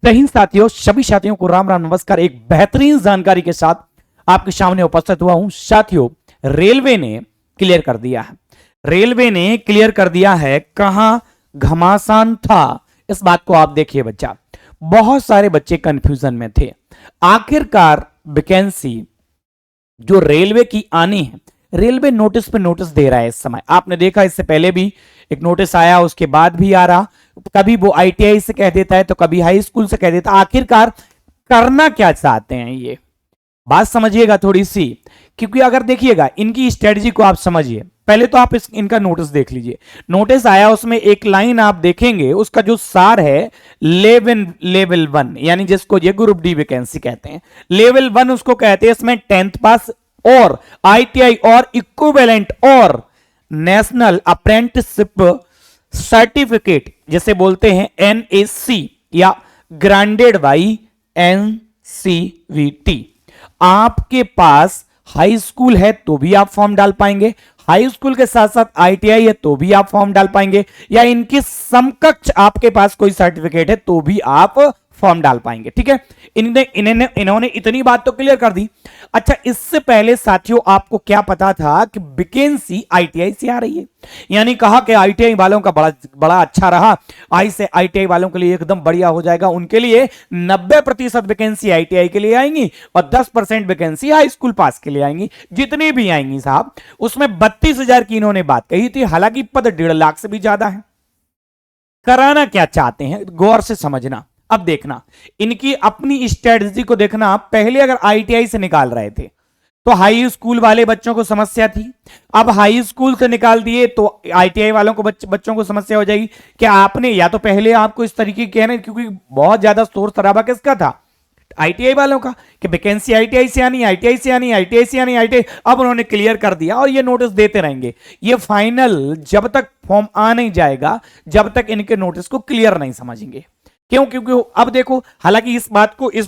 जय हिंद साथियों, सभी साथियों को राम राम नमस्कार। एक बेहतरीन जानकारी के साथ आपके सामने उपस्थित हुआ हूं। साथियों, रेलवे ने क्लियर कर दिया है, रेलवे ने क्लियर कर दिया है कहां घमासान था। इस बात को आप देखिए बच्चा, बहुत सारे बच्चे कंफ्यूजन में थे। आखिरकार वैकेंसी जो रेलवे की आनी है, रेलवे नोटिस पे नोटिस दे रहा है। इस समय आपने देखा, इससे पहले भी एक नोटिस आया, उसके बाद भी आ रहा। कभी वो आईटीआई से कह देता है तो कभी हाई स्कूल से कह देता है। आखिरकार करना क्या चाहते हैं, ये बात समझिएगा थोड़ी सी, क्योंकि अगर देखिएगा इनकी स्ट्रेटजी को आप समझिए। पहले तो आप इनका नोटिस देख लीजिए। नोटिस आया, उसमें एक लाइन आप देखेंगे, उसका जो सार है लेवल 1, यानी जिसको ये ग्रुप डी वैकेंसी कहते हैं, लेवल 1 उसको कहते हैं। इसमें 10th पास और आईटीआई और इक्विवेलेंट और नेशनल अप्रेंटिसशिप सर्टिफिकेट जिसे बोलते हैं एनएससी या ग्रांडेड बाई एनसीवीटी। आपके पास हाई स्कूल है तो भी आप फॉर्म डाल पाएंगे, हाई स्कूल के साथ साथ आईटीआई है तो भी आप फॉर्म डाल पाएंगे, या इनके समकक्ष आपके पास कोई सर्टिफिकेट है तो भी आप फॉर्म डाल पाएंगे। ठीक है, इन्होंने इतनी बात तो क्लियर कर दी। अच्छा, इससे पहले साथियों आपको क्या पता था कि वैकेंसी आईटीआई से आ रही है, यानी कहा कि आईटीआई वालों का बड़ा अच्छा रहा, आई से आईटीआई वालों के लिए एकदम बढ़िया हो जाएगा। उनके लिए 90% वैकेंसी आईटीआई के लिए आएंगी और 10% वैकेंसी हाई स्कूल पास के लिए आएंगी। जितनी भी आएंगी साहब, उसमें 32,000 की इन्होंने बात कही थी, हालांकि पद 1.5 लाख से भी ज्यादा है। कराना क्या चाहते हैं, गौर से समझना। अब देखना, इनकी अपनी स्ट्रेटजी को देखना। पहले अगर आईटीआई से निकाल रहे थे तो हाई स्कूल वाले बच्चों को समस्या थी, अब हाई स्कूल से निकाल दिए तो आईटीआई वालों को बच्चों को समस्या हो जाएगी। क्या आपने, या तो पहले आपको इस तरीके के कहना, क्योंकि बहुत ज्यादा शोर शराबा किसका था, आईटीआई वालों का, कि वैकेंसी आईटीआई से आनी, आईटीआई से आनी, आईटीआई से आनी, आईटीआई। अब उन्होंने क्लियर कर दिया और ये नोटिस देते रहेंगे। ये फाइनल जब तक फॉर्म आ नहीं जाएगा, जब तक इनके नोटिस को क्लियर नहीं समझेंगे। क्यों? क्योंकि अब देखो, हालांकि इस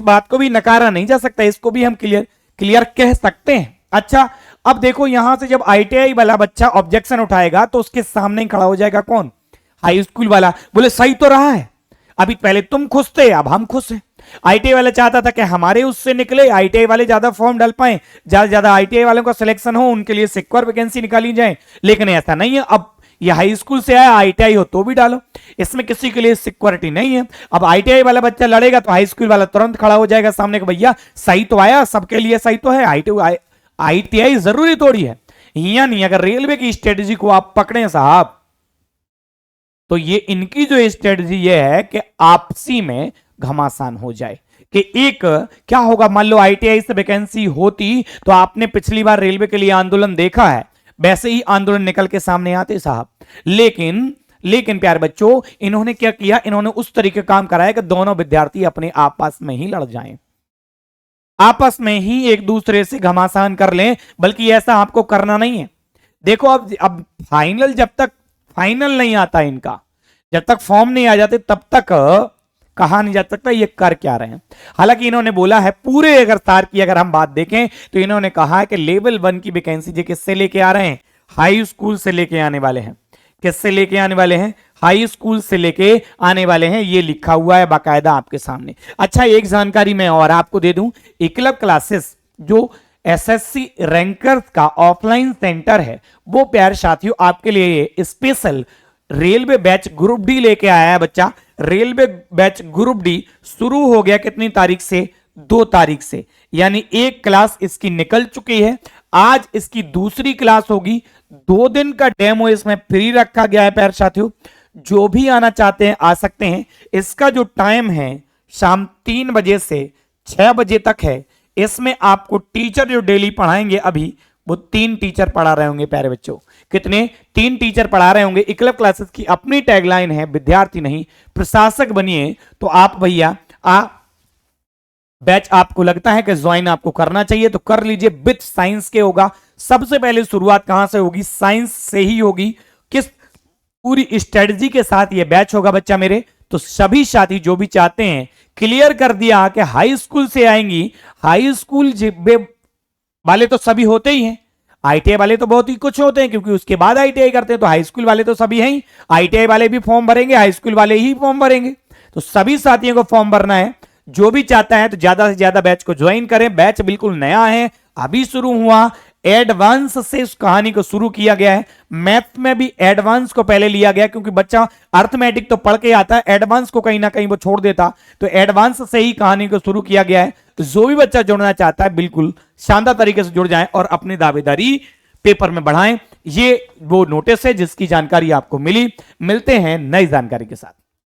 बात को भी नकारा नहीं जा सकता, इसको भी हम क्लियर कह सकते हैं। अच्छा, अब देखो, यहां से जब आईटीआई वाला बच्चा ऑब्जेक्शन उठाएगा तो उसके सामने ही खड़ा हो जाएगा कौन, हाई स्कूल वाला। बोले सही तो रहा है, अभी पहले तुम खुश थे, अब हम खुश हैं। आईटीआई वाला चाहता था कि हमारे उससे निकले, आईटीआई वाले ज्यादा फॉर्म डाल पाए, ज्यादा आईटीआई वालों का सिलेक्शन हो, उनके लिए सिक्योर वैकेंसी निकाली जाए। लेकिन ऐसा नहीं है। अब ये हाई स्कूल से आया, आईटीआई हो तो भी डालो, इसमें किसी के लिए सिक्योरिटी नहीं है। अब आईटीआई वाला बच्चा लड़ेगा तो हाई स्कूल वाला तुरंत खड़ा हो जाएगा सामने कि भैया सही तो आया, सबके लिए सही तो है, आईटीआई जरूरी थोड़ी है। यानी अगर रेलवे की स्ट्रेटजी को आप पकड़े साहब, तो ये इनकी जो स्ट्रेटजी ये है कि आपसी में घमासान हो जाए। कि एक क्या होगा, मान लो आईटीआई से वैकेंसी होती तो आपने पिछली बार रेलवे के लिए आंदोलन देखा है, वैसे ही आंदोलन निकल के सामने आते साहब। लेकिन प्यारे बच्चों, इन्होंने क्या किया, इन्होंने उस तरीके काम कराया कि दोनों विद्यार्थी अपने आपस में ही लड़ जाएं, आपस में ही एक दूसरे से घमासान कर लें। बल्कि ऐसा आपको करना नहीं है। देखो, अब फाइनल, जब तक फाइनल नहीं आता इनका, जब तक फॉर्म नहीं आ जाते, तब तक कहा नहीं जा सकता ये कर क्या रहे हैं। हालांकि इन्होंने बोला है, पूरे अगर तार की अगर हम बात देखें तो इन्होंने कहा है कि लेवल 1 की वैकेंसी जो किससे लेके आ रहे हैं, हाई स्कूल से लेके आने वाले हैं। किससे लेके आने वाले हैं, हाई स्कूल से लेके आने वाले हैं। ये लिखा हुआ है बाकायदा आपके सामने। अच्छा, एक जानकारी मैं और आपको दे दूं, एकलव क्लासेस जो एसएससी रैंकर्स का ऑफलाइन सेंटर है, वो प्यारे साथियों आपके लिए special railway batch group D लेके आया है बच्चा। रेलवे बैच ग्रुप डी शुरू हो गया कितनी तारीख से, 2 तारीख से, यानी एक क्लास इसकी निकल चुकी है। आज इसकी दूसरी क्लास होगी। 2 दिन का डेमो इसमें फ्री रखा गया है प्यारे साथियों, जो भी आना चाहते हैं आ सकते हैं। इसका जो टाइम है शाम 3 बजे से 6 बजे तक है। इसमें आपको टीचर जो डेली पढ़ाएंगे, अभी वो 3 टीचर पढ़ा रहे होंगे प्यारे बच्चों। कितने? 3 टीचर पढ़ा रहे होंगे। एकलव क्लासेस की अपनी टैगलाइन है, विद्यार्थी नहीं प्रशासक बनिए। तो आप भैया बैच आपको लगता है कि ज्वाइन आपको करना चाहिए तो कर लीजिए। विथ साइंस के होगा। सबसे पहले शुरुआत कहां से होगी, साइंस से ही होगी। किस पूरी स्ट्रेटजी के साथ ये बैच होगा बच्चा मेरे। तो सभी साथी जो भी चाहते हैं, क्लियर कर दिया कि हाई स्कूल से आएंगी। हाई स्कूल वाले तो सभी होते ही हैं, आईटीआई वाले तो बहुत ही कुछ होते हैं, क्योंकि उसके बाद आईटीआई करते हैं। तो हाई स्कूल वाले तो सभी हैं ही, आईटीआई वाले भी फॉर्म भरेंगे, हाई स्कूल वाले ही फॉर्म भरेंगे। तो सभी साथियों को फॉर्म भरना है। जो भी चाहता है तो ज्यादा से ज्यादा बैच को ज्वाइन करें। बैच बिल्कुल नया है, अभी शुरू हुआ, एडवांस से इस कहानी को शुरू किया गया है। मैथ में भी एडवांस को पहले लिया गया, क्योंकि बच्चा अर्थमेटिक तो पढ़ के आता है, एडवांस को कहीं ना कहीं वो छोड़ देता, तो एडवांस से ही कहानी को शुरू किया गया है। तो जो भी बच्चा जुड़ना चाहता है बिल्कुल शानदार तरीके से जुड़ जाए और अपनी दावेदारी पेपर में बढ़ाएं। ये वो नोटिस है जिसकी जानकारी आपको मिली। मिलते हैं नई जानकारी के साथ।